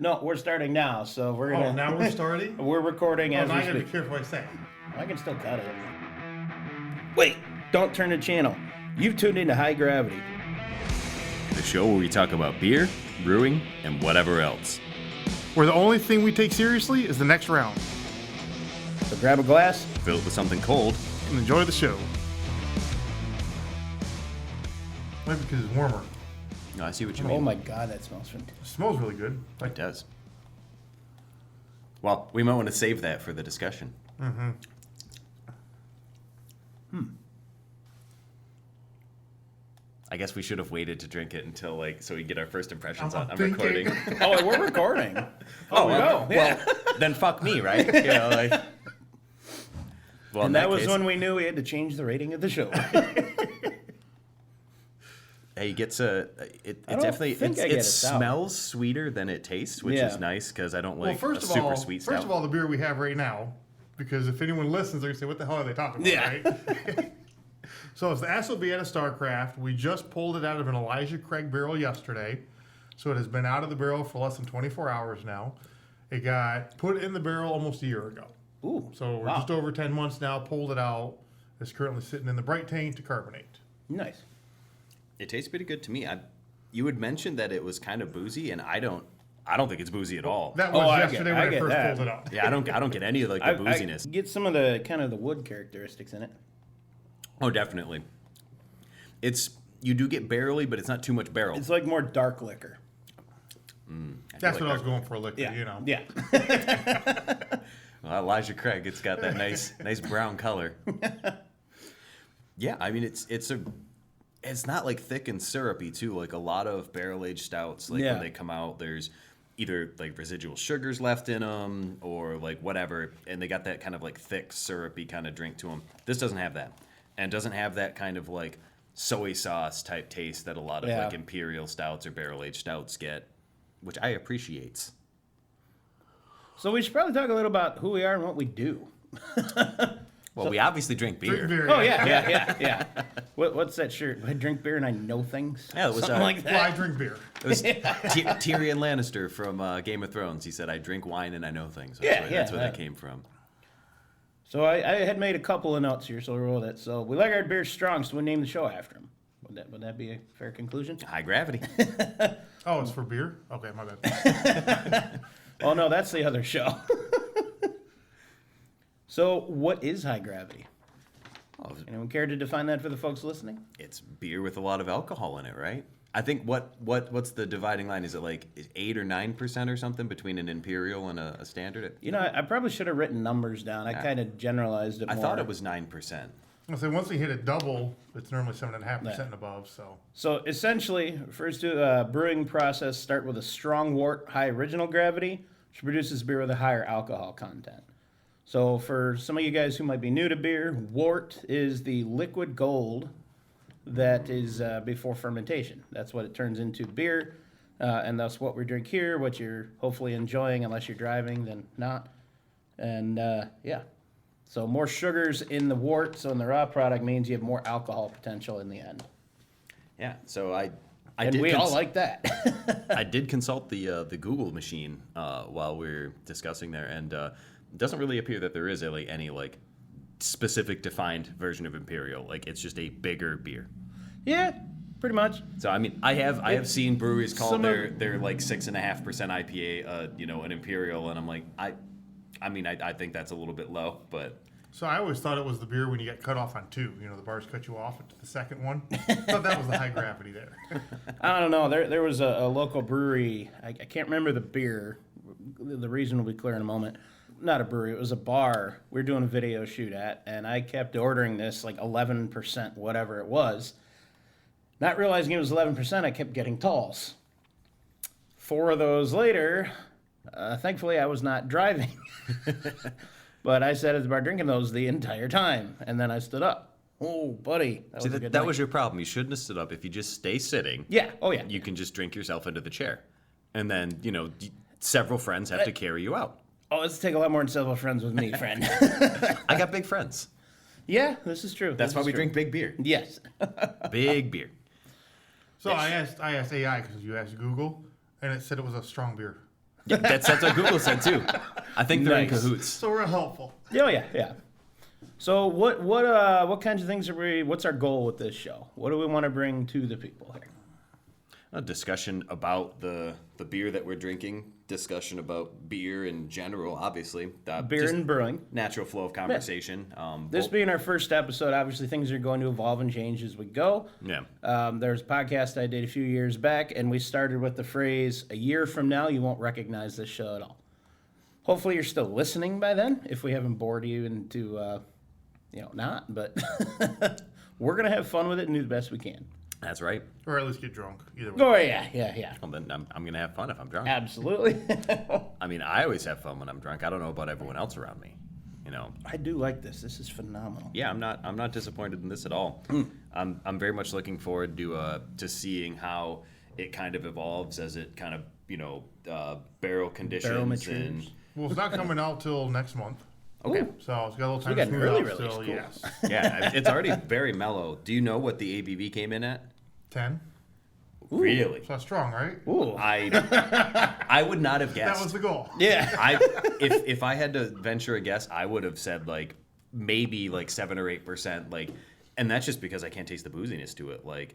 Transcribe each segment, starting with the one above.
No, we're starting now, so we're gonna. Oh, now we're starting? We're recording Oh, as now we I gotta be speak. careful what I say. I can still cut it. Wait! Don't turn the channel. You've tuned into High Gravity. The show where we talk about beer, brewing, and whatever else. Where the only thing we take seriously is the next round. So grab a glass. Fill it with something cold. And enjoy the show. Maybe because it's warmer. No, I see what you Oh mean. my god, that smells fantastic. It smells really good. It does. Well, we might want to save that for the discussion. I guess we should have waited to drink it until so we get our first impressions on. I'm thinking. recording. Oh, we're recording. Oh, no. well, then fuck me, right? You know, well, in And that was case, when we knew we had to change the rating of the show. Hey, it gets it don't definitely think I get it a sour. smells sweeter than it tastes, which Yeah. is nice because I don't Well, like first a of super all, sweet stout. the beer we have right now, because if anyone listens, they're gonna say, "What the hell are they talking about?" Yeah. Right? So it's the Asselbieta Starcraft. We just pulled it out of an Elijah Craig barrel yesterday, so it has been out of the barrel for less than 24 hours now. It got put in the barrel almost a year ago, Ooh. so we're wow. just over 10 months now. Pulled it out. It's currently sitting in the bright tank to carbonate. Nice. It tastes pretty good to me. You had mentioned that it was kind of boozy, and I don't think it's boozy at all. That was I yesterday get when I get first that. pulled it out. Yeah, I don't get any of the I booziness. get some of the kind of the wood characteristics in it. Oh, definitely. You do get barrely, but it's not too much barrel. It's like more dark liquor. That's what I was going for, liquid. You know. Yeah. Well, Elijah Craig, it's got that nice brown color. Yeah, I mean it's not like thick and syrupy too. Like a lot of barrel aged stouts, when they come out, there's either like residual sugars left in them or like whatever, and they got that kind of like thick syrupy kind of drink to them. This doesn't have that, and doesn't have that kind of like soy sauce type taste that a lot of like imperial stouts or barrel aged stouts get, which I appreciate. So we should probably talk a little about who we are and what we do. Well, we obviously drink beer. Drink beer. Oh yeah. What's that shirt? I drink beer and I know things. Yeah, it was, something like Well, I that. drink beer. It was Tyrion Lannister from Game of Thrones. He said, "I drink wine and I know things." That's where that came from. So I had made a couple of notes here, so we'll roll that. So we like our beer strong, so we named the show after him. Would that be a fair conclusion? High gravity. Oh, it's for beer? Okay, my bad. Oh no, that's the other show. So what is high gravity? Oh, Anyone care to define that for the folks listening? it's beer with a lot of alcohol in it, right? I think what's the dividing line? Is it like 8 or 9% or something between an imperial and a standard? You know, I probably should have written numbers down. I kind of generalized it I more. thought it was 9%. I'll say once we hit a double, it's normally 7.5% and above. So essentially, refers to a brewing process start with a strong wort, high original gravity, which produces beer with a higher alcohol content. So for some of you guys who might be new to beer, wort is the liquid gold that is before fermentation. That's what it turns into beer, and that's what we drink here, what you're hopefully enjoying, unless you're driving, then not. And so more sugars in the wort, so in the raw product means you have more alcohol potential in the end. Yeah. So I And did we all like that. I did consult the Google machine while we were discussing there, and it doesn't really appear that there is any specific defined version of imperial. Like it's just a bigger beer. Yeah, pretty much. So I mean, I have seen breweries call Some their like 6.5% IPA, an imperial, and I'm like, I think that's a little bit low, but So I always thought it was the beer when you get cut off on two. You know, the bars cut you off at the second one. Thought that was the high gravity there. I don't know. There was a local brewery. I can't remember the beer. The reason will be clear in a moment. Not a brewery. It was a bar we were doing a video shoot at, and I kept ordering this like 11%, whatever it was. Not realizing it was 11%, I kept getting talls. 4 of those later, thankfully I was not driving. But I sat at the bar drinking those the entire time, and then I stood up. Oh, buddy. That was a good that night. was your problem. You shouldn't have stood up. If you just stay sitting, Yeah. Oh, yeah. you can just drink yourself into the chair, and then several friends have to carry you out. Oh, let's take a lot more than several friends with me, friend. I got big friends. Yeah, this is true. That's This why is we true. drink big beer. Yes. Big beer. So I asked AI because you asked Google, and it said it was a strong beer. Yeah, that's what Google said too. I think they're in Nice. cahoots. So we're helpful. Oh yeah, yeah. So what kinds of things are we? What's our goal with this show? What do we want to bring to the people here? A discussion about the beer that we're drinking. Discussion about beer in general, obviously. Beer Just and brewing. natural flow of conversation. This being our first episode, obviously things are going to evolve and change as we go. Yeah. There's a podcast I did a few years back, and we started with the phrase, "A year from now, you won't recognize this show at all." Hopefully you're still listening by then, if we haven't bored you into, not. But we're going to have fun with it and do the best we can. That's right. Or at least get drunk. Either way. Oh, yeah. Well, then I'm going to have fun if I'm drunk. Absolutely. I mean, I always have fun when I'm drunk. I don't know about everyone else around me. I do like this. This is phenomenal. Yeah, I'm not disappointed in this at all. I'm very much looking forward to seeing how it kind of evolves as it kind of barrel conditions matures. and Well, it's not coming out till next month. okay. So it's got a little time we to got an smooth early out release, still. cool. Yes. Yeah, it's already very mellow. Do you know what the ABV came in at? 10. Really? So that's strong, right? Ooh. I would not have guessed. That was the goal. Yeah. If I had to venture a guess, I would have said like maybe like 7 or 8%. Like, and that's just because I can't taste the booziness to it. Like,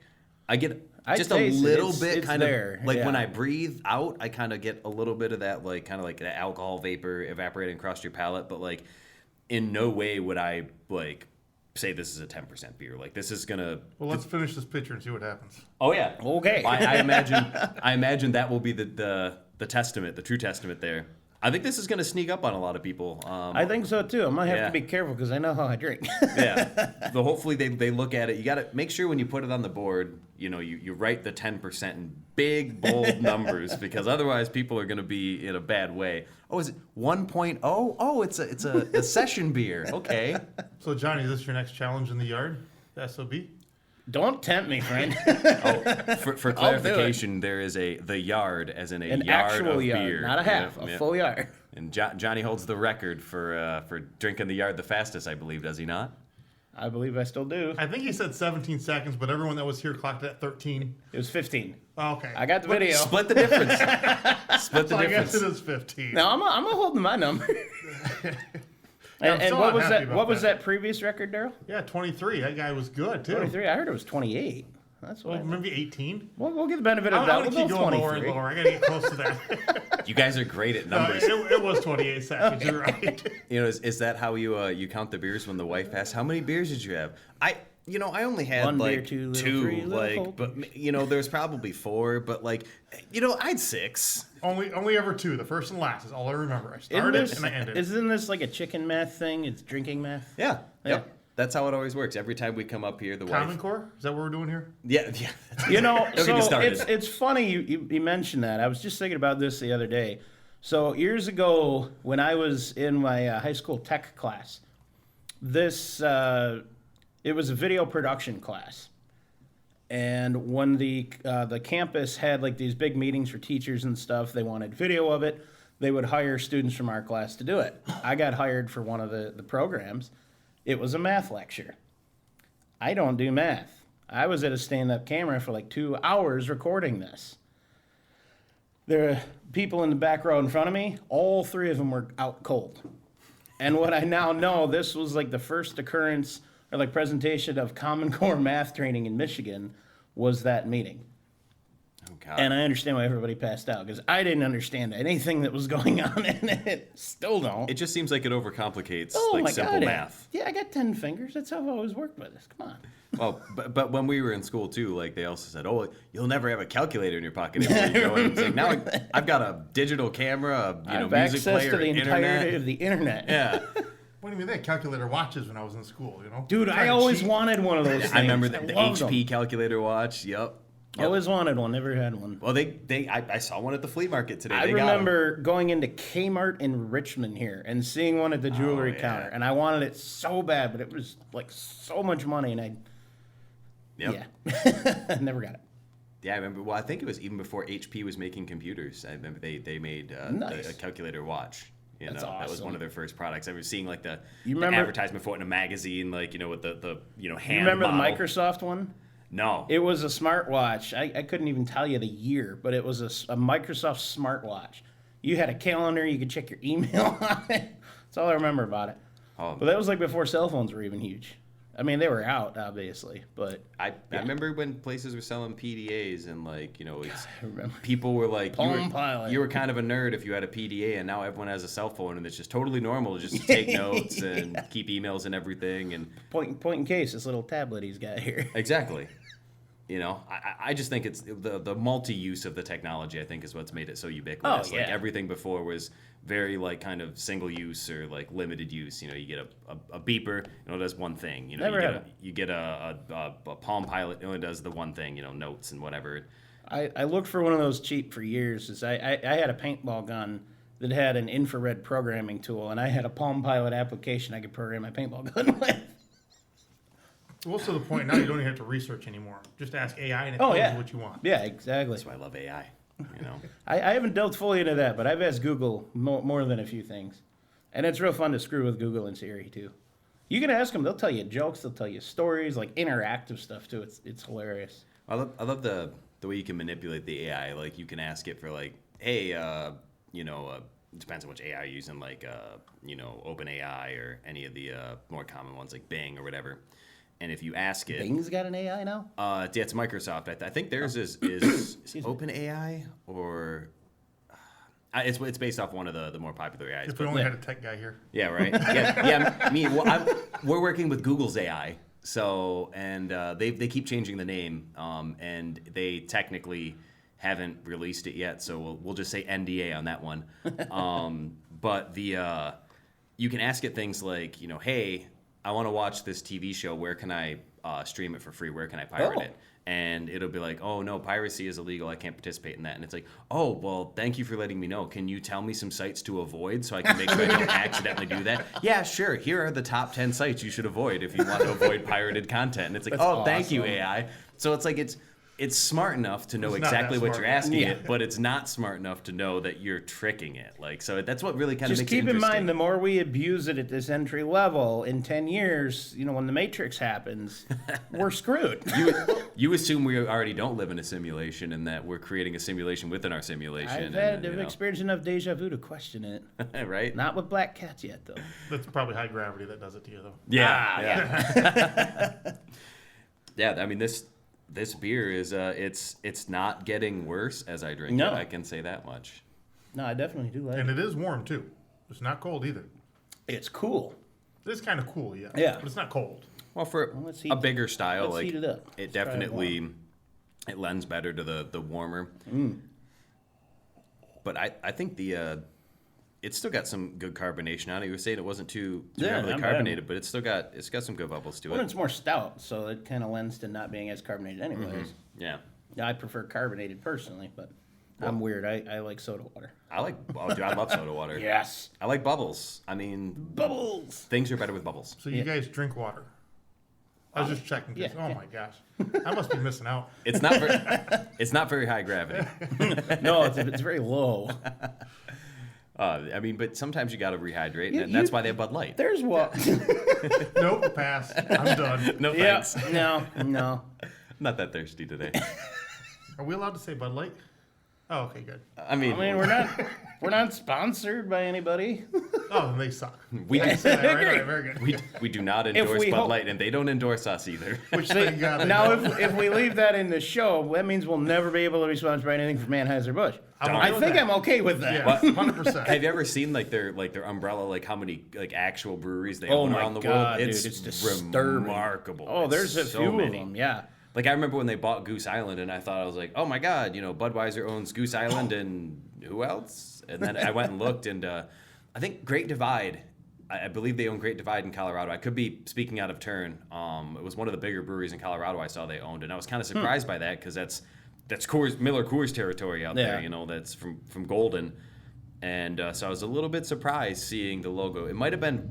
I get just a taste it. little It's- bit it's kind there, of like when yeah. I breathe out, I kind of get a little bit of that like kind of like that alcohol vapor evaporating across your palate. But like, in no way would I like say this is a 10% beer. Like, this is gonna. Well, let's finish this picture and see what happens. Oh yeah. Okay. I imagine that will be the testament, the true testament there. I think this is going to sneak up on a lot of people. I think so too. I might have Yeah. to be careful because I know how I drink. Yeah. So hopefully they look at it. You got to make sure when you put it on the board, you write the 10% in big bold numbers because otherwise people are going to be in a bad way. Oh, is it 1.0? Oh, it's a session beer. Okay. So, Johnny, is this your next challenge in the yard? The SOB? Don't tempt me, friend. For clarification, there is the yard as in a An yard actual of yard, beer. not a half, Yeah, a yeah. full yard. And Johnny holds the record for drinking the yard the fastest, I believe, does he not? I believe I still do. I think he said 17 seconds, but everyone that was here clocked it at 13. It was 15. Oh, okay. I got the video. Split the difference. Split the So I guess difference. it is 15. No, I'm holding my number. Yeah, I'm and still what not was happy that? about What was that. that previous record, Daryl? Yeah, 23. That guy was good, too. 23. I heard it was 28. That's Well, what. maybe 18. We'll get the benefit of I'm that. going to We'll keep go going lower and 23. lower. I got to get close to that. You guys are great at No, numbers. it was 28 seconds. You're right. Is that how you count the beers when the wife asks, how many beers did you have? I only had One beer, like two, little three, little like, four. but there's probably 4, but like, I'd 6. only ever 2. The first and last is all I remember. I Isn't started this, and I ended. isn't this like a chicken math thing? It's drinking math. Yeah. Yeah. Yep. That's how it always works. Every time we come up here, the Common wife. Core? Is that what we're doing here? Yeah. You know, Don't get me so started. it's funny you mentioned that. I was just thinking about this the other day. So years ago, when I was in my high school tech class, it was a video production class, and when the campus had like these big meetings for teachers and stuff, they wanted video of it. They would hire students from our class to do it. I got hired for one of the programs. It was a math lecture. I don't do math. I was at a stand-up camera for like 2 hours recording this. There are people in the back row in front of me. All 3 of them were out cold. And what I now know, this was like the first occurrence or like presentation of Common Core math training in Michigan was that meeting. Oh, God. And I understand why everybody passed out because I didn't understand anything that was going on in it. Still don't. It just seems like it overcomplicates Oh like my simple God. math. Yeah, I got 10 fingers. That's how I've always worked with this. Come on. Well, but when we were in school too, like they also said, "Oh, you'll never have a calculator in your pocket." Everywhere you go. And it's like, now I've got a digital camera, I have music access player, to the entirety internet. of the internet. Yeah, What do you mean? They had calculator watches when I was in school, you know? Dude, Trying I to always cheat. wanted one of those things. I remember the loved HP them. calculator watch. Yep. I always wanted one, never had one. Well, I saw one at the flea market today. I They got 'em. remember going into Kmart in Richmond here and seeing one at the jewelry yeah. counter, and I wanted it so bad, but it was like so much money, and Yep. yeah, never got it. Yeah, I remember. Well, I think it was even before HP was making computers. I remember they made Nice. a calculator watch. That's That was awesome. one of their first products. I was seeing like the remember- advertisement for it in a magazine, like with the hand. You remember model. the Microsoft one? No. It was a smartwatch. I couldn't even tell you the year, but it was a Microsoft smartwatch. You had a calendar. You could check your email on it. That's all I remember about it. Oh, But that was like before cell phones were even huge. I mean, they were out, obviously, but I remember when places were selling PDAs and like, it's I remember. people were like, Palm Pilot. you were kind of a nerd if you had a PDA, and now everyone has a cell phone, and it's just totally normal to just take notes and keep emails and everything. And Point in case, this little tablet he's got here. exactly, I just think it's the multi-use of the technology. I think is what's made it so ubiquitous. Oh, yeah. Like everything before was very like kind of single use or like limited use. You get a beeper, it only does one thing. Never had you get a Palm Pilot, it only does the one thing. Notes and whatever. I looked for one of those cheap for years. I had a paintball gun that had an infrared programming tool, and I had a Palm Pilot application I could program my paintball gun with. Well, to the point now you don't even have to research anymore. Just ask AI and it Oh, tells yeah. you what you want. Yeah, exactly. That's why I love AI. I haven't delved fully into that, but I've asked Google more than a few things. And it's real fun to screw with Google and Siri, too. You can ask them. They'll tell you jokes. They'll tell you stories, like interactive stuff, too. It's hilarious. I love the way you can manipulate the AI. Like you can ask it for like, hey, it depends on which AI you're using, like OpenAI or any of the more common ones like Bing or whatever. And if you ask it, Bing's got an AI now? yeah, it's Microsoft. I think theirs is OpenAI or it's based off one of the more popular AIs. If we But only had a tech guy here. yeah, right. Yeah. We're working with Google's AI, so and they keep changing the name, and they technically haven't released it yet, so we'll just say NDA on that one. But you can ask it things like, hey, I want to watch this TV show. Where can I stream it for free? Where can I pirate it? And it'll be like, oh, no, piracy is illegal. I can't participate in that. And it's like, oh, well, thank you for letting me know. Can you tell me some sites to avoid so I can make sure I don't accidentally do that? Yeah, sure. Here are the top 10 sites you should avoid if you want to avoid pirated content. And it's like, That's thank you, awesome. AI. So it's like it's smart enough to know It's not exactly that what smart. you're asking Yeah. it, but it's not smart enough to know that you're tricking it. Like, so that's what really kind of Just makes it keep in interesting. mind, the more we abuse it at this entry level, in 10 years, when the Matrix happens, we're screwed. You assume we already don't live in a simulation and that we're creating a simulation within our simulation. I've experienced enough deja vu to question it. right? Not with black cats yet, though. That's probably high gravity that does it to you, though. Yeah. Yeah. I mean, this beer is it's not getting worse as I drink No. it. I can say that much. No, I definitely do like And it. it is warm, too. It's not cold either. It's cool. It's kind of cool, yeah. Yeah. But it's not cold. Well, for let's a heat- bigger style, let's like heat it up. it Let's try it definitely it lends better to the warmer. But I think it's still got some good carbonation on it. You were saying it wasn't too Yeah, heavily not bad. carbonated, but it's got some good bubbles to Well, it. it's more stout, so it kind of lends to not being as carbonated anyways. Yeah. Yeah, I prefer carbonated personally, but I'm weird. I like soda water. I love soda water. Yes. I like bubbles. I mean, Bubbles. things are better with bubbles. So you guys drink water. I was just checking. 'Cause, yeah, oh, yeah. my gosh. I must be missing out. It's not very high gravity. No, it's very low. I mean, but sometimes you got to rehydrate, and You- that's why they have Bud Light. There's what? Nope, pass. I'm done. No Yeah. thanks. No. Not that thirsty today. Are we allowed to say Bud Light? Oh, okay, good. I mean, I mean, we're not sponsored by anybody. Oh, then they suck. we do, Say that, right? All right, very good. we do not endorse we Bud hope- Light, and they don't endorse us either. Which thing got it? Now, if we leave that in the show, that means we'll never be able to be sponsored by anything from Anheuser-Busch. I'm okay I with think that. I'm okay with that. Yeah, 100%. Have you ever seen their umbrella, like how many like actual breweries they Oh own my around the God, world? dude, it's disturbing. remarkable. Oh, It's there's a so few many. of them. Yeah. Like I remember when they bought Goose Island, and I thought I was like, oh my God, Budweiser owns Goose Island, and who else? And then I went and looked, and I think Great Divide. I believe they own Great Divide in Colorado. I could be speaking out of turn. It was one of the bigger breweries in Colorado I saw they owned, and I was kind of surprised by that because that's Miller Coors territory out there. Yeah. That's from Golden, and so I was a little bit surprised seeing the logo. It might have been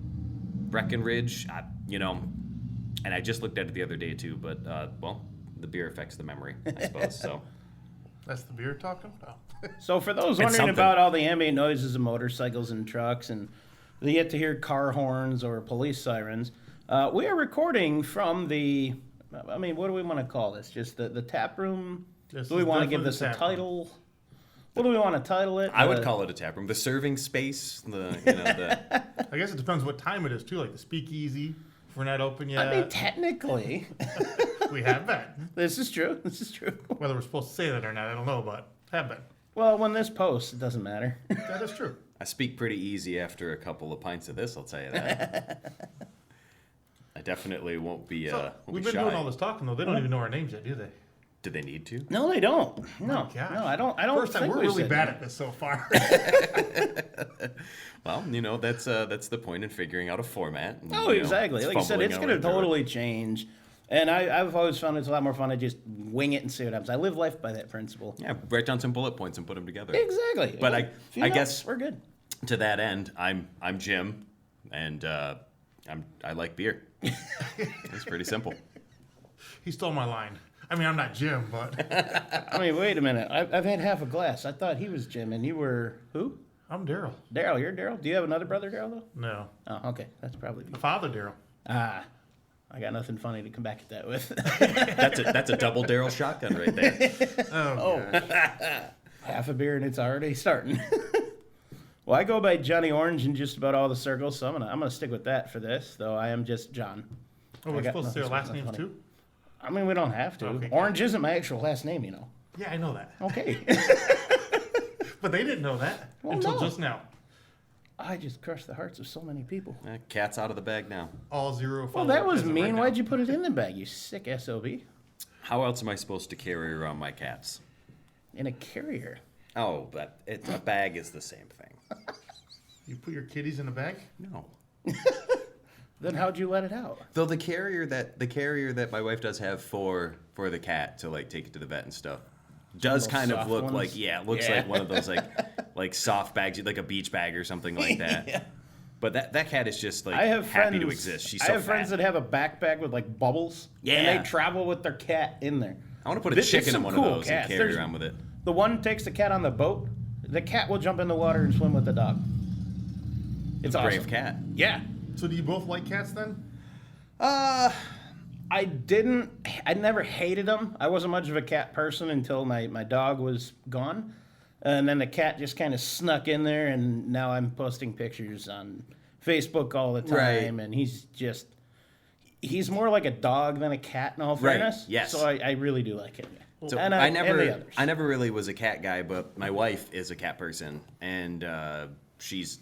Breckenridge, and I just looked at it the other day too. But the beer affects the memory, I suppose. So That's the beer talking? Oh. So for those It's wondering something. about all the ambient noises of motorcycles and trucks, and they get to hear car horns or police sirens, we are recording from the. I mean, what do we want to call this? Just the tap room? This Do we is want to give definitely this the a tap room. title? What do we want to title it? I would call it a tap room. The serving space, the I guess it depends what time it is too. Like the speakeasy, if we're not open yet. I mean, technically, We have been. this is true. This is true. Whether we're supposed to say that or not, I don't know, but have been. Well, when this posts, it doesn't matter. That is true. I speak pretty easy after a couple of pints of this. I'll tell you that. I definitely won't be. So, Won't we've be been shy. doing all this talking though. They don't even know our names yet, do they? Do they need to? No, they don't. No, Gosh. no, I don't. I don't First time think we're we really said bad that. at this so far. Well, that's the point in figuring out a format. And, Oh, exactly. it's Like I said, fumbling it's our going to way through it. totally change. And I've always found it's a lot more fun to just wing it and see what happens. I live life by that principle. Yeah, write down some bullet points and put them together. Exactly. But A few I notes, guess we're good. to that end, I'm Jim, and I like beer. It's pretty simple. He stole my line. I mean, I'm not Jim, but I mean, wait a minute. I've had half a glass. I thought he was Jim, and you were who? I'm Daryl. Daryl. You're Daryl. Do you have another brother, Daryl? Though? No. Oh, okay. That's probably me. Father Daryl. Ah, I got nothing funny to come back at that with. That's a double barrel shotgun right there. Oh, Half a beer and it's already starting. Well, I go by Johnny Orange in just about all the circles, so I'm gonna stick with that for this. Though I am just John. Oh, we're I got supposed to say our nothing last names funny. too? I mean, we don't have to. Okay. Orange isn't my actual last name, you know. Yeah, I know that. Okay. But they didn't know that Well, until no. just now. I just crushed the hearts of so many people. Cat's out of the bag now. All zero. Well, follow-up that was as of mean. right now. Why'd you put it in the bag, you sick SOB? How else am I supposed to carry around my cats? In a carrier. Oh, but a bag is the same thing. You put your kitties in a bag? No. Then how'd you let it out? Though the carrier that my wife does have for the cat to like take it to the vet and stuff does those kind of soft look ones? like it looks Yeah. like one of those like soft bags, like a beach bag or something like that. Yeah. But that cat is just like I have happy friends, to exist. She's I so have friends fat. that have a backpack with like bubbles. And Yeah. they travel with their cat in there. I want to put a There's chicken in some one cool of those cats. and carry There's- around with it. The one takes the cat on the boat. The cat will jump in the water and swim with the dog. It's awesome. Brave cat. Yeah. So do you both like cats then? I never hated them. I wasn't much of a cat person until my dog was gone. And then the cat just kind of snuck in there, and now I'm posting pictures on Facebook all the time. Right. And he's more like a dog than a cat, in all Right, fairness. yes. So I really do like him. So and I and the others. never really was a cat guy, but my wife is a cat person, and she's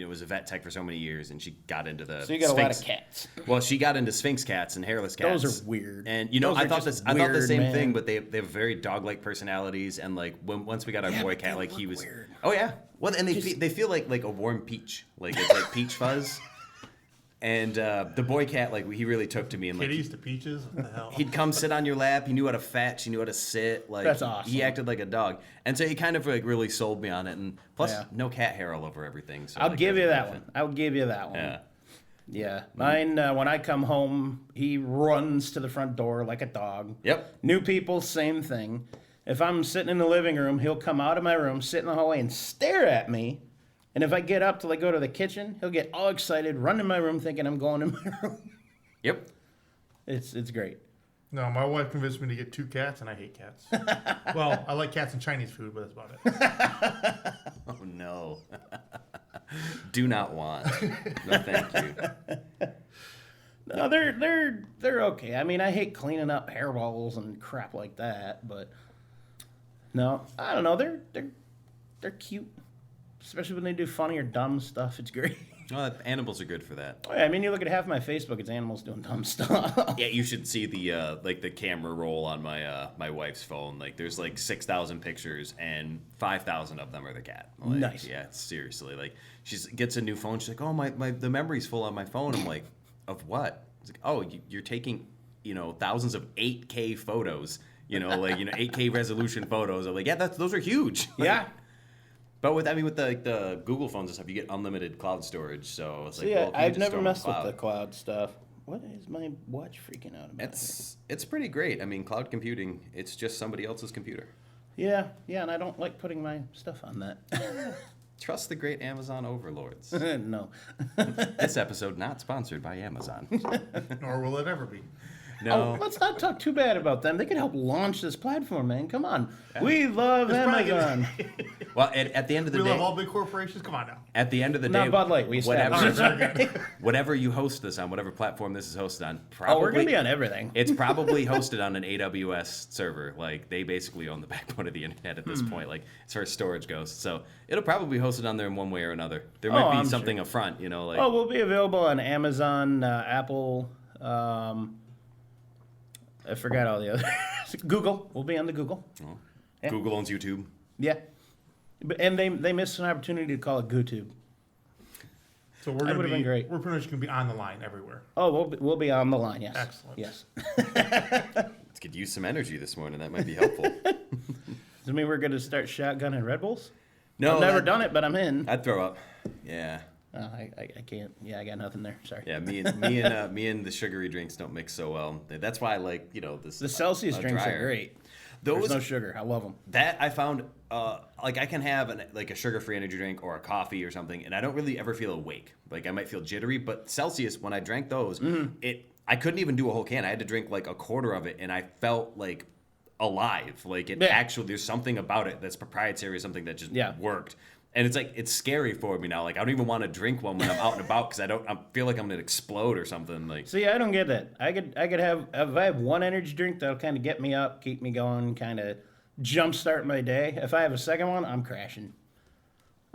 was a vet tech for so many years, and she got into the So you got a lot Sphinx. of cats. Well, she got into Sphinx cats and hairless cats. Those are weird. And Those I are thought just I thought the weird, same man. thing, but they have very dog-like personalities, and like once we got our Yeah, boy but cat, they like he look was. weird. Oh yeah. Well, and they feel like a warm peach, like it's like peach fuzz. And the boy cat, like he really took to me, and like Kitties to peaches? What the hell? he'd come sit on your lap. He knew how to fetch. He knew how to sit. Like That's awesome. He acted like a dog, and so he kind of like really sold me on it. And plus, Yeah. no cat hair all over everything. So I'll like, give you that's that nothing. one. I'll give you that one. Yeah. Yeah. Mine, when I come home, he runs to the front door like a dog. Yep. New people, same thing. If I'm sitting in the living room, he'll come out of my room, sit in the hallway, and stare at me. And if I get up to like go to the kitchen, he'll get all excited, run in my room, thinking I'm going in my room. Yep. It's great. No, my wife convinced me to get 2 cats, and I hate cats. Well, I like cats and Chinese food, but that's about it. Oh no. Do not want. No, thank you. No, they're okay. I mean, I hate cleaning up hairballs and crap like that, but no, I don't know. They're cute, especially when they do funny or dumb stuff. It's great. Well, animals are good for that. I mean, you look at half my Facebook; it's animals doing dumb stuff. Yeah, you should see the like the camera roll on my wife's phone. Like, there's like 6,000 pictures, and 5,000 of them are the cat. Like, Nice. Yeah, seriously. Like, she gets a new phone. She's like, "Oh, my the memory's full on my phone." I'm like, "Of what?" It's like, "Oh, you're taking thousands of 8K photos. 8K resolution photos." I'm like, "Yeah, those are huge." Like, Yeah. But with the Google phones and stuff, you get unlimited cloud storage. So it's like, So well, yeah, if you I've just never store 'em in messed with cloud. the cloud stuff. What is my watch freaking out about? It's pretty great. I mean, cloud computing, it's just somebody else's computer. Yeah, and I don't like putting my stuff on that. Trust the great Amazon overlords. No. This episode not sponsored by Amazon. Nor will it ever be. No. Let's not talk too bad about them. They could help launch this platform, man. Come on. We love probably Amazon. Well, at the end of the We day, love all big corporations. Come on now. at the end of the day, Not Bud Light. We whatever, established. whatever you host this on, whatever platform this is hosted on, Oh, probably we're going to be on everything. it's probably hosted on an AWS server. Like they basically own the backbone of the internet at this point, like as far as storage goes. So it'll probably be hosted on there in one way or another. There might be I'm something up front, like Oh, we'll be available on Amazon, Apple. I forgot all the other. Google. We'll be on the Google. yeah. Google owns YouTube. Yeah. And they missed an opportunity to call it GooTube. So we're That gonna would've been great. We're pretty much gonna be on the line everywhere. Oh, we'll be on the line. Yes. Excellent. Yes. Let's could use some energy this morning. That might be helpful. Does it mean we're going to start shotgunning Red Bulls? No, I've never that- done it, but I'm in. I'd throw up. Yeah. Oh, I can't. Yeah, I got nothing there. Sorry. Yeah, me and the sugary drinks don't mix so well. That's why I like this. The Celsius drinks are dryer. great. Those There's no sugar. I love them. that I found like I can have a sugar-free energy drink or a coffee or something, and I don't really ever feel awake. Like I might feel jittery, but Celsius when I drank those, I couldn't even do a whole can. I had to drink like a quarter of it, and I felt like alive. Like it Yeah. actually, there's something about it that's proprietary, something that just worked. And it's like it's scary for me now. Like I don't even want to drink one when I'm out and about because I feel like I'm gonna explode or something. Like See, I don't get that. I could have if I have one energy drink that'll kind of get me up, keep me going, kind of jumpstart my day. If I have a second one, I'm crashing.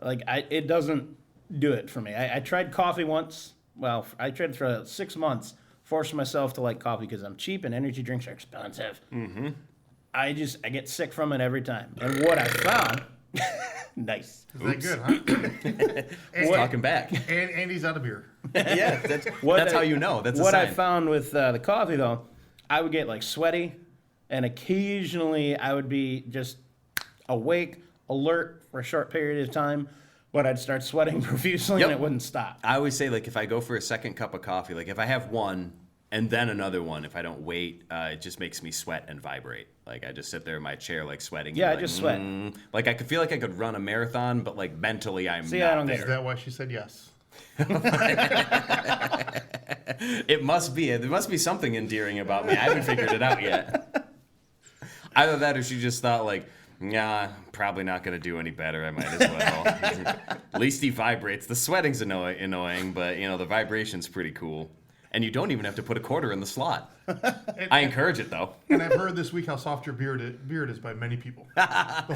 Like it doesn't do it for me. I tried coffee once. Well, I tried for 6 months, forced myself to like coffee because I'm cheap and energy drinks are expensive. Mm-hmm. I get sick from it every time. And what I found, nice. Is that good, huh? it's talking back. And Andy's out of beer. Yeah, that's how you know. That's what a I sign. found with the coffee though. I would get like sweaty, and occasionally I would be just awake, alert for a short period of time, but I'd start sweating profusely Yep. and it wouldn't stop. I always say like if I go for a second cup of coffee, like if I have one and then another one, if I don't wait, it just makes me sweat and vibrate. Like I just sit there in my chair like sweating. Yeah, and I like, just sweat. Like I could feel like I could run a marathon, but like mentally I'm See, not I don't there. get Is that why she said yes? It must be. There must be something endearing about me. I haven't figured it out yet. Either that or she just thought like, nah, probably not going to do any better. I might as well. At least he vibrates. The sweating's annoying, but the vibration's pretty cool. And you don't even have to put a quarter in the slot. I encourage it though. And I've heard this week how soft your beard is by many people. The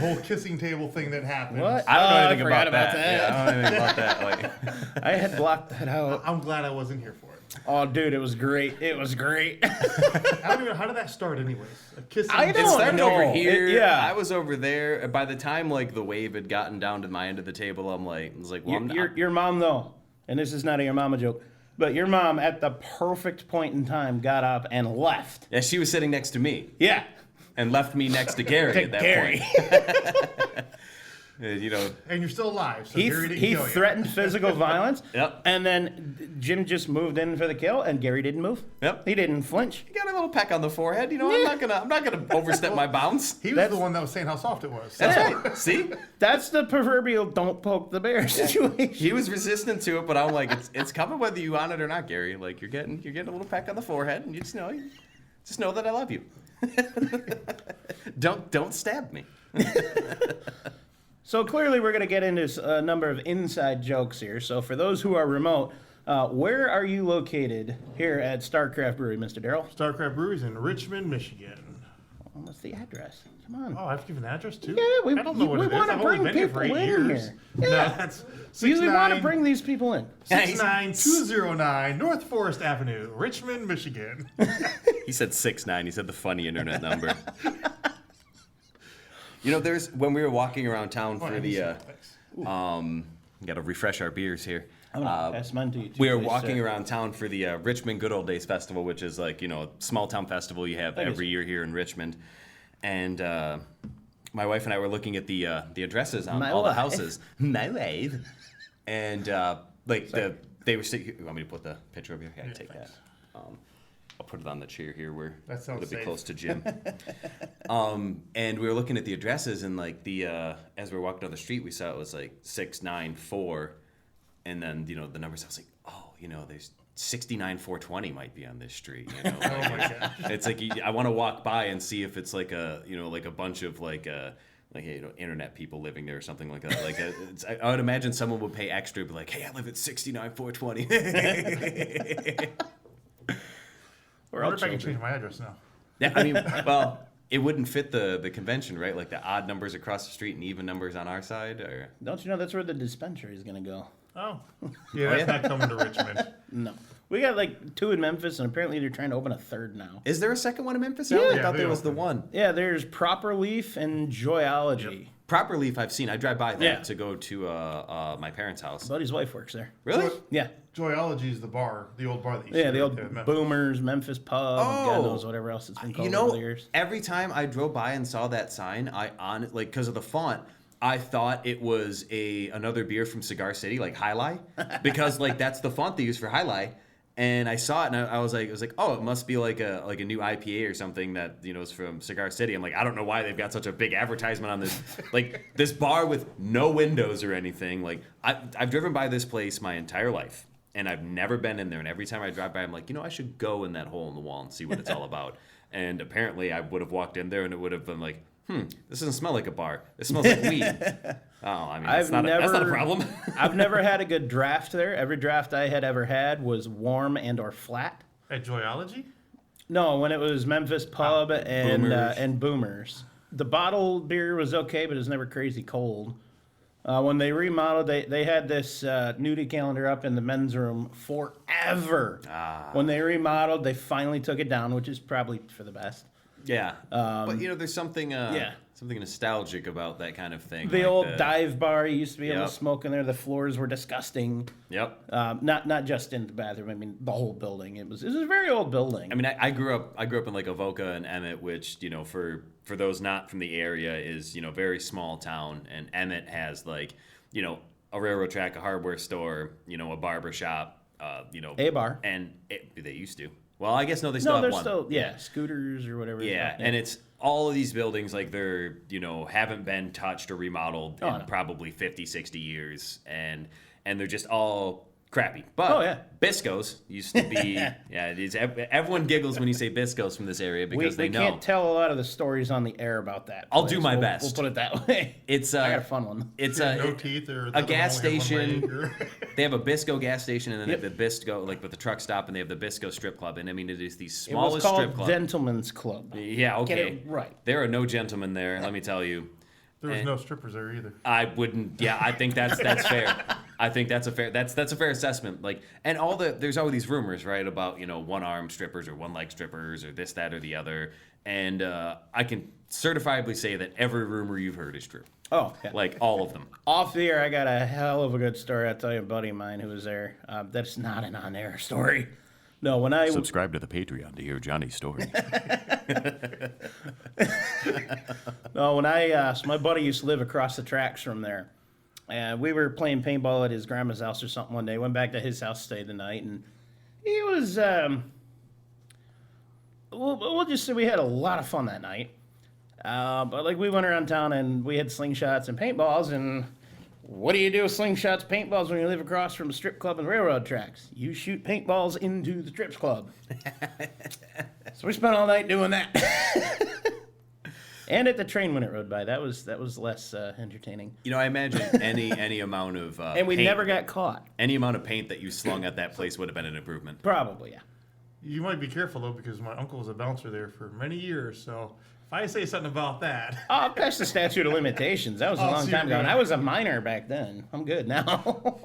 whole kissing table thing that happened. What? I don't know Oh, I anything forgot about about that. that. Yeah, I don't know anything about that. Like, I had blocked that out. I'm glad I wasn't here for it. Oh, dude, it was great. It was great. I don't even know how did that start, anyways. A kissing. I it don't started know. over here. Yeah. I was over there. By the time like the wave had gotten down to my end of the table, I was like, well, I'm Your mom though, and this is not a your mama joke, but your mom at the perfect point in time got up and left. yeah, she was sitting next to me Yeah. and left me next to Gary To at that Gary. point. And you're still alive, so He Gary didn't he kill you. threatened physical violence. Yep. And then Jim just moved in for the kill, and Gary didn't move. Yep. He didn't flinch. You got a little peck on the forehead. I'm not gonna overstep my bounds. He was the one that was saying how soft it was. That's right. See, That's the proverbial "don't poke the bear" situation. he was resistant to it, but I'm like, it's coming whether you want it or not, Gary. Like you're getting a little peck on the forehead, and you just know that I love you. Don't stab me. So clearly, we're going to get into a number of inside jokes here. So for those who are remote, where are you located here at StarCraft Brewery, Mr. Darrell? StarCraft Brewery's in Richmond, Michigan. What's the address? Come on. Oh, I have to give an address too? Yeah, I don't know what we it is. wanna I've only bring been here for people 8 in years. here. No, Yeah. that's We usually want to 69 bring these people in. 69209 North Forest Avenue, Richmond, Michigan. He said 6'9". He said the funny internet number. There's when we were walking around town for the got to refresh our beers here. I'm gonna pass mine to you. Too, We were please, walking sir. around town for the Richmond Good Old Days Festival, which is like a small town festival you have Thank you, every sir. year here in Richmond. And my wife and I were looking at the addresses on My all the wife. houses. My wife. And they were saying, you want me to put the picture over here? Yeah, take thanks. that. I'll put it on the chair here where That sounds it'll be safe. close to Jim. And we were looking at the addresses, and like as we were walking down the street, we saw it was like 694, and then the numbers. I was like, oh, there's 69 420 might be on this street. You know, Oh my gosh. it's like I want to walk by and see if it's like a bunch of internet people living there or something like that. Like I would imagine someone would pay extra, be like, hey, I live at 69 420. I wonder if I can change my address now. Yeah, I mean, well, it wouldn't fit the convention, right? Like the odd numbers across the street and even numbers on our side, or Don't you know that's where the dispensary is going to go? Oh. Yeah, that's not coming to Richmond. No. We got like 2 in Memphis, and apparently they're trying to open a 3rd now. is there a second one in Memphis? Yeah. I Yeah, thought they there was the opened. one. Yeah, there's Proper Leaf and Joyology. Proper Leaf, I've seen. I drive by that Yeah. to go to my parents' house. Buddy's wife works there. Really? Yeah. Joyology is the bar, the old bar that you Yeah, the stayed old at in Memphis. Boomers, Memphis Pub, and God Oh. knows whatever else it's been called You over know, the years. every time I drove by and saw that sign, because of the font, I thought it was another beer from Cigar City, like High Lie, because like that's the font they use for High Lie. And I saw it, and I was like, oh, it must be like a new IPA or something that is from Cigar City. I'm like, I don't know why they've got such a big advertisement on this, like this bar with no windows or anything. Like I've driven by this place my entire life, and I've never been in there. And every time I drive by, I'm like, I should go in that hole in the wall and see what it's all about. And apparently, I would have walked in there, and it would have been like, this doesn't smell like a bar. It smells like weed. Oh, I mean, that's not a problem. I've never had a good draft there. Every draft I had ever had was warm and or flat. At Joyology? No, when it was Memphis Pub Boomers. and Boomers. The bottled beer was okay, but it was never crazy cold. When they remodeled, they had this nudie calendar up in the men's room forever. When they remodeled, they finally took it down, which is probably for the best. Yeah, but there's something yeah. something nostalgic about that kind of thing. The like old dive bar, you used to be able Yep. to smoke in there. The floors were disgusting. Yep. Not just in the bathroom. I mean, the whole building. It was a very old building. I mean, I grew up in like Avoca and Emmett, which for those not from the area is very small town, and Emmett has like a railroad track, a hardware store, a barber shop, A bar. and they used to. Well, I guess no, they still No, have there's one. still scooters or whatever. Yeah, and it's all of these buildings like they're haven't been touched or remodeled in no. probably 50, 60 years, and they're just all crappy. But Oh, yeah. Bisco's used to be it is. Everyone giggles when you say Bisco's from this area we because they know can't tell a lot of the stories on the air about that. I'll do place. my We'll best. We'll put it that way. it's I got a fun one. it's No teeth or a gas only have one station. leg or- They have a Bisco gas station, and then Yep. they have the Bisco like with the truck stop, and they have the Bisco strip club. And I mean, it is the It was smallest called strip club. Gentleman's Club. Yeah, okay. Get it right. There are no gentlemen there. Let me tell you. There was no strippers there either. I wouldn't. Yeah, I think that's fair. I think that's a fair assessment. Like, and there's all these rumors, right, about one-armed strippers or one-leg strippers or this, that, or the other. And I can certifiably say that every rumor you've heard is true. Oh, yeah. Like all of them. Off the air, I got a hell of a good story. I'll tell you, a buddy of mine who was there. That's not an on-air story. No, when I Subscribe to the Patreon to hear Johnny's story. so my buddy used to live across the tracks from there, and we were playing paintball at his grandma's house or something one day. Went back to his house, stayed the night, and he was. We'll just say we had a lot of fun that night. But like we went around town and we had slingshots and paintballs, and what do you do with slingshots, paintballs when you live across from a strip club and railroad tracks? You shoot paintballs into the strip club. So we spent all night doing that. And at the train when it rode by, that was less entertaining. I imagine any amount of And we paint, never got caught. any amount of paint that you slung at that place would have been an improvement. Probably, yeah. You might be careful though, because my uncle was a bouncer there for many years. So if I say something about that, Oh, I passed the statute of limitations. That was a Oh, long so time you're ago. And good. I was a minor back then. I'm good now.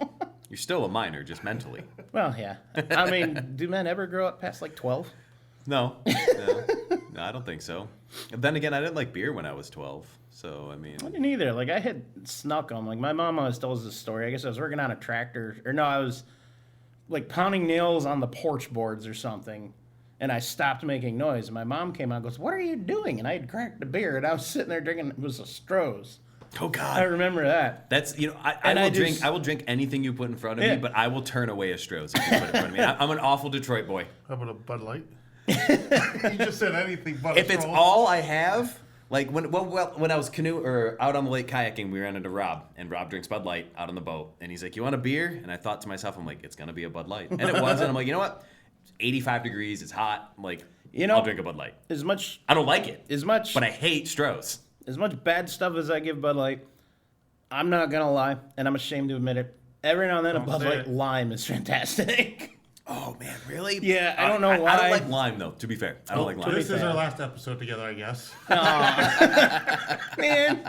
You're still a minor, just mentally. Well, yeah. I mean, do men ever grow up past like 12? No, I don't think so. Then again, I didn't like beer when I was 12, so I mean, I didn't either. Like, I had snuck them. Like, my mom always tells this story. I guess I was working on a tractor. Or no, I was, like, pounding nails on the porch boards or something. And I stopped making noise. And my mom came out and goes, "What are you doing?" And I had cracked a beer. And I was sitting there drinking. It was a Stroh's. oh I God, remember that. that's I And will I drink. just- I will drink anything you put in front of Yeah. me, but I will turn away a Stroh's if you put it in front of me. I'm an awful Detroit boy. how about a Bud Light? You just said anything but If a it's Stroll. all I have, Like when I was out on the lake kayaking, we ran into Rob, and Rob drinks Bud Light out on the boat, and he's like, "You want a beer?" And I thought to myself, I'm like, "It's gonna be a Bud Light," and it was, and I'm like, you know what? It's 85 degrees, it's hot. I'm like, I'll drink a Bud Light. I don't like it, but I hate Stroh's. As much bad stuff as I give Bud Light, I'm not gonna lie, and I'm ashamed to admit it. Every now and then, a Bud Light Lime is fantastic. Oh man, really? Yeah, I don't know why. I don't like lime though. To be fair, I don't like lime. This is our last episode together, I guess. Man.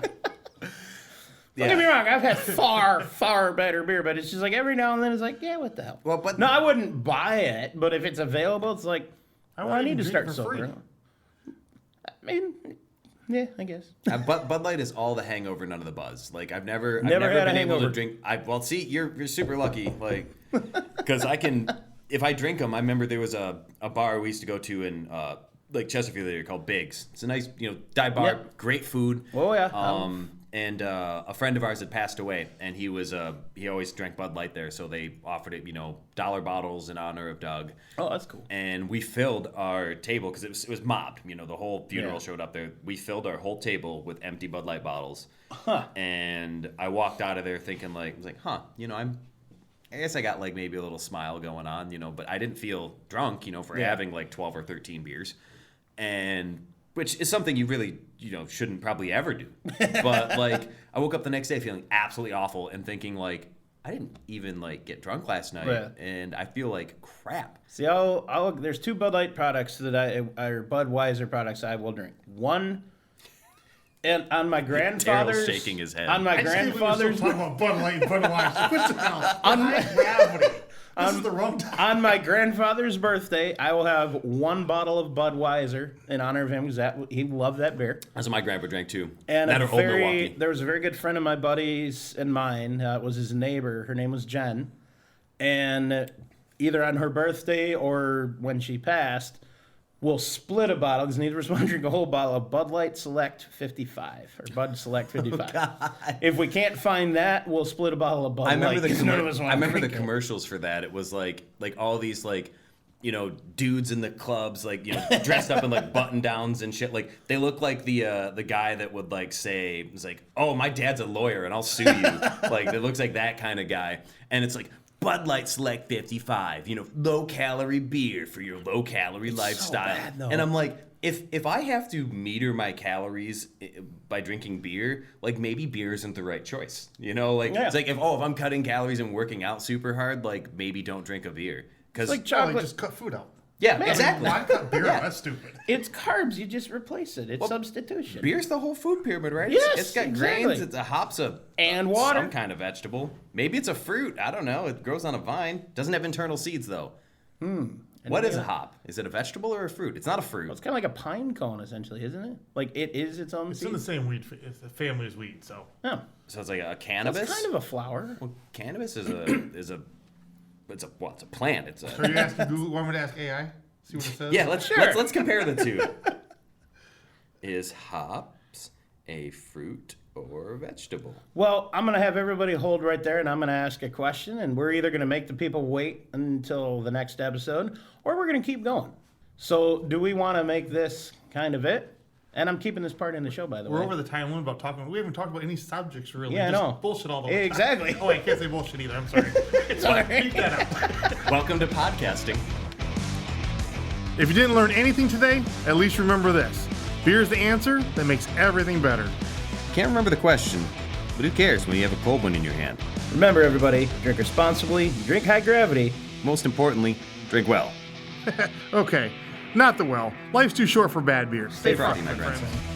Don't get me wrong, I've had far better beer, but it's just like every now and then it's like, yeah, what the hell? Well, but no, I wouldn't buy it, but if it's available, it's like, I need to start sober. I mean, yeah, I guess. Bud Light is all the hangover, none of the buzz. Like I've never had been a able to hangover. drink. See, you're super lucky. Like, because I can, if I drink them. I remember there was a bar we used to go to in like Chesterfield area called Biggs. It's a nice, dive bar, great food. Oh yeah. And a friend of ours had passed away, and he always drank Bud Light there, so they offered it, dollar bottles in honor of Doug. Oh, that's cool. And we filled our table because it was mobbed. The whole funeral showed up there. We filled our whole table with empty Bud Light bottles. Huh. And I walked out of there thinking I guess I got like maybe a little smile going on, but I didn't feel drunk, for having like 12 or 13 beers, and which is something you really, shouldn't probably ever do. But like, I woke up the next day feeling absolutely awful and thinking like, I didn't even like get drunk last night, and I feel like crap. See, there's two Bud Light products or Budweiser products I will drink. One, and on my grandfather's, Daryl's shaking his head. On my grandfather's, talking about Bud Light and Budweiser. What the hell? Gravity. This is the wrong time. On my grandfather's birthday, I will have one bottle of Budweiser in honor of him because he loved that beer. That's what my grandpa drank too. And that or Old Milwaukee. there was a very good friend of my buddy's and mine. It was his neighbor. Her name was Jen. And either on her birthday or when she passed, we'll split a bottle because neither of us want to drink a whole bottle of Bud Light Select 55 or Bud Select 55. God. If we can't find that, we'll split a bottle of Bud Light. I remember the commercials for that. It was like all these dudes in the clubs dressed up in like button downs and shit. Like they look like the guy that would say, "Oh, my dad's a lawyer and I'll sue you." Like it looks like that kind of guy, and it's like, Bud Light Select 55, low calorie beer for your low calorie lifestyle. So bad, though. And I'm like, if I have to meter my calories by drinking beer, like maybe beer isn't the right choice. It's like if I'm cutting calories and working out super hard, like maybe don't drink a beer. Because like chocolate. Just cut food out. Yeah, exactly. Why cut beer out? That's stupid. It's carbs. You just replace it. It's substitution. Beer's the whole food pyramid, right? Yes, it's got exactly. grains. It's a hops, and water. Some kind of vegetable. Maybe it's a fruit. I don't know. It grows on a vine. Doesn't have internal seeds though. What is a hop? Is it a vegetable or a fruit? It's not a fruit. Well, it's kind of like a pine cone, essentially, isn't it? Like it is its own It's seed. in the same weed. It's the family as weed. So. Yeah. So it's like a cannabis. It's kind of a flower. Well, cannabis is a it's a plant. It's a. Are you asking Google? Want me to ask AI? See what it says? Yeah, let's compare the two. Is hops a fruit or a vegetable? Well, I'm going to have everybody hold right there, and I'm going to ask a question, and we're either going to make the people wait until the next episode, or we're going to keep going. So do we want to make this kind of it? And I'm keeping this part in the show, by the way. We're over the time limit about talking. We haven't talked about any subjects really. Yeah, I Just know. Bullshit all the way. Exactly. Oh, I can't say bullshit either. I'm sorry. Sorry. Keep that out. Welcome to podcasting. If you didn't learn anything today, at least remember this: beer is the answer that makes everything better. Can't remember the question, but who cares when you have a cold one in your hand? Remember, everybody, drink responsibly, drink high gravity. Most importantly, drink well. Okay, not the well. Life's too short for bad beers. Stay frothy, my friends. friends.